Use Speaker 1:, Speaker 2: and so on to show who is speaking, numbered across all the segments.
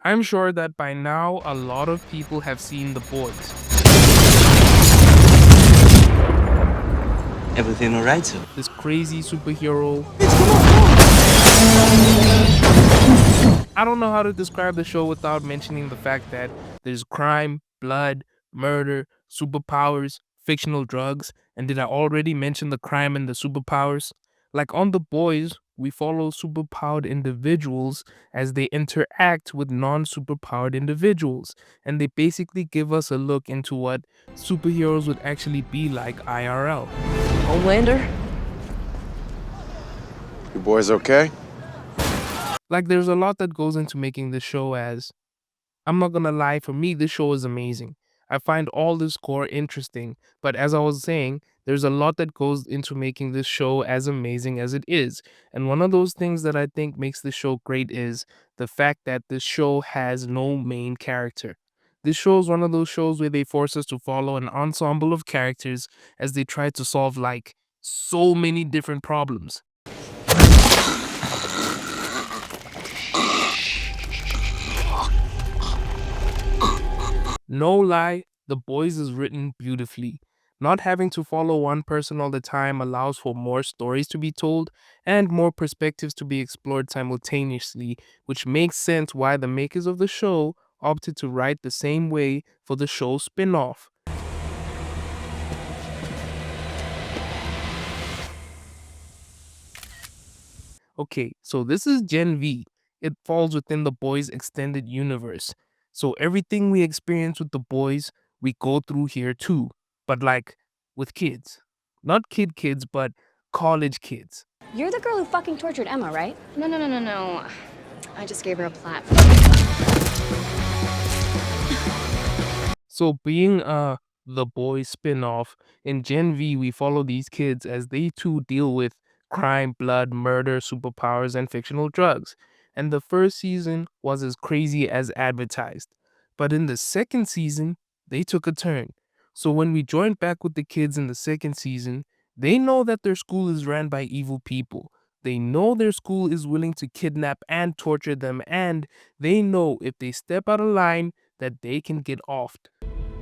Speaker 1: I'm sure that by now a lot of people have seen The Boys.
Speaker 2: Everything alright, sir?
Speaker 1: This crazy superhero. I don't know how to describe the show without mentioning the fact that there's crime, blood, murder, superpowers, fictional drugs, and did I already mention the crime and the superpowers? Like on The Boys, we follow superpowered individuals as they interact with non superpowered individuals, and they basically give us a look into what superheroes would actually be like IRL.
Speaker 3: Homelander?
Speaker 4: You boys okay?
Speaker 1: Like, there's a lot that goes into making this show as I'm not gonna lie, for me, this show is amazing. I find all this core interesting, but as I was saying, there's a lot that goes into making this show as amazing as it is. And one of those things that I think makes this show great is the fact that this show has no main character. This show is one of those shows where they force us to follow an ensemble of characters as they try to solve like so many different problems. No lie, The Boys is written beautifully. Not having to follow one person all the time allows for more stories to be told and more perspectives to be explored simultaneously, which makes sense why the makers of the show opted to write the same way for the show's spin off. Okay, so this is Gen V. It falls within the boys' extended universe. So everything we experience with the boys, we go through here too. But like with kids. Not kids, but college kids.
Speaker 5: You're the girl who fucking tortured Emma, right?
Speaker 6: No. I just gave her a platform.
Speaker 1: So being the boys spin-off, in Gen V we follow these kids as they too deal with crime, blood, murder, superpowers, and fictional drugs. And the first season was as crazy as advertised. But in the second season, they took a turn. So when we joined back with the kids in the second season, they know that their school is ran by evil people. They know their school is willing to kidnap and torture them, and they know if they step out of line that they can get offed.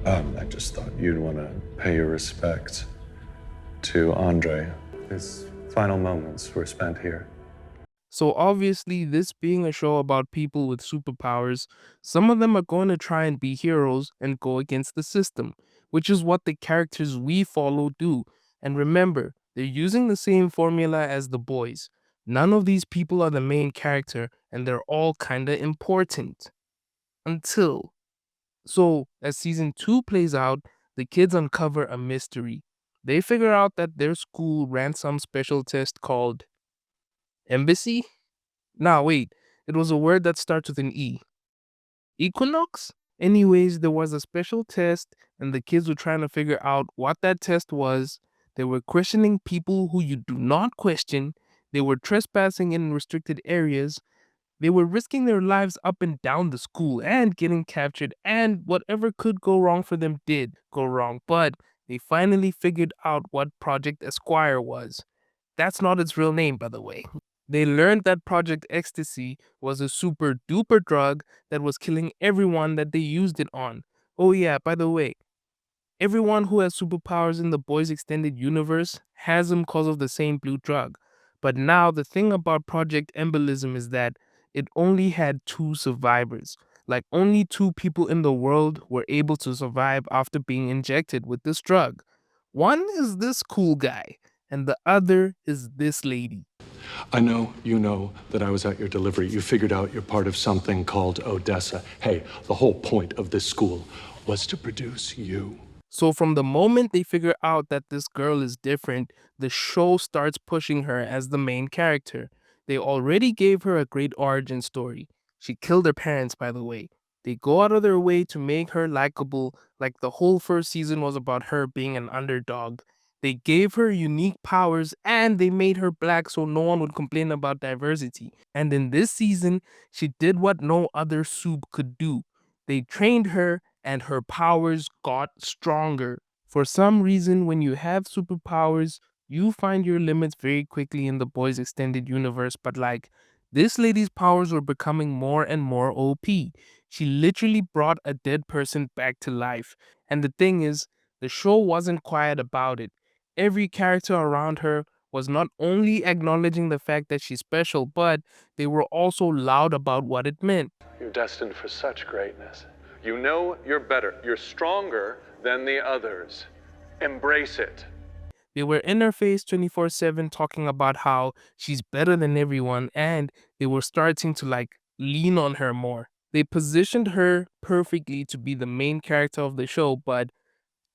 Speaker 7: I just thought you'd want to pay your respects to Andre. His final moments were spent here.
Speaker 1: So obviously, this being a show about people with superpowers, some of them are going to try and be heroes and go against the system, which is what the characters we follow do. And remember, they're using the same formula as the boys. None of these people are the main character, and they're all kinda important. Until. So, as season 2 plays out, the kids uncover a mystery. They figure out that their school ran some special test called embassy? Nah, wait. It was a word that starts with an E. Equinox? Anyways, there was a special test, and the kids were trying to figure out what that test was. They were questioning people who you do not question. They were trespassing in restricted areas. They were risking their lives up and down the school and getting captured, and whatever could go wrong for them did go wrong. But they finally figured out what Project Esquire was. That's not its real name, by the way. They learned that Project Ecstasy was a super duper drug that was killing everyone that they used it on. Oh, yeah, by the way, everyone who has superpowers in the boys' extended universe has them because of the same blue drug. But now, the thing about Project Embolism is that it only had two survivors. Like, only two people in the world were able to survive after being injected with this drug. One is this cool guy, and the other is this lady.
Speaker 7: I know you know that I was at your delivery. You figured out you're part of something called Odessa. Hey, the whole point of this school was to produce you.
Speaker 1: So, from the moment they figure out that this girl is different, the show starts pushing her as the main character. They already gave her a great origin story. She killed her parents, by the way. They go out of their way to make her likable, like the whole first season was about her being an underdog. They gave her unique powers and they made her black so no one would complain about diversity. And in this season, she did what no other soup could do. They trained her and her powers got stronger. For some reason, when you have superpowers, you find your limits very quickly in the boys' extended universe, but like, This lady's powers were becoming more and more OP. She literally brought a dead person back to life. And the thing is, the show wasn't quiet about it. Every character around her was not only acknowledging the fact that she's special, but they were also loud about what it meant.
Speaker 7: You're destined for such greatness. You know you're better. You're stronger than the others. Embrace it.
Speaker 1: They were in her face 24/7 talking about how she's better than everyone, and they were starting to lean on her more. They positioned her perfectly to be the main character of the show, but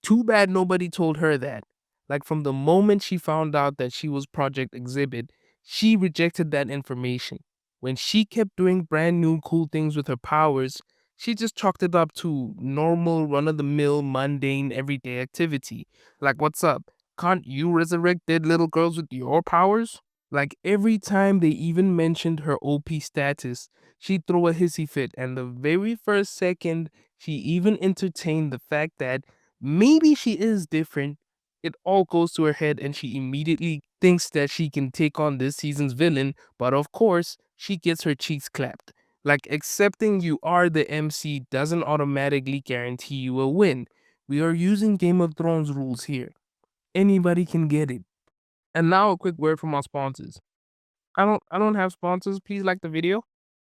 Speaker 1: too bad nobody told her that. Like from the moment she found out that she was Project Exhibit, she rejected that information. When she kept doing brand new cool things with her powers, she just chalked it up to normal, run of the mill, mundane, everyday activity. Like, what's up? Can't you resurrect dead little girls with your powers? Like, every time they even mentioned her OP status, she'd throw a hissy fit, and the very first second she even entertained the fact that maybe she is different, it all goes to her head and she immediately thinks that she can take on this season's villain, but of course, she gets her cheeks clapped. Like accepting you are the MC doesn't automatically guarantee you a win. We are using Game of Thrones rules here. Anybody can get it. And now a quick word from our sponsors. I don't have sponsors. Please like the video.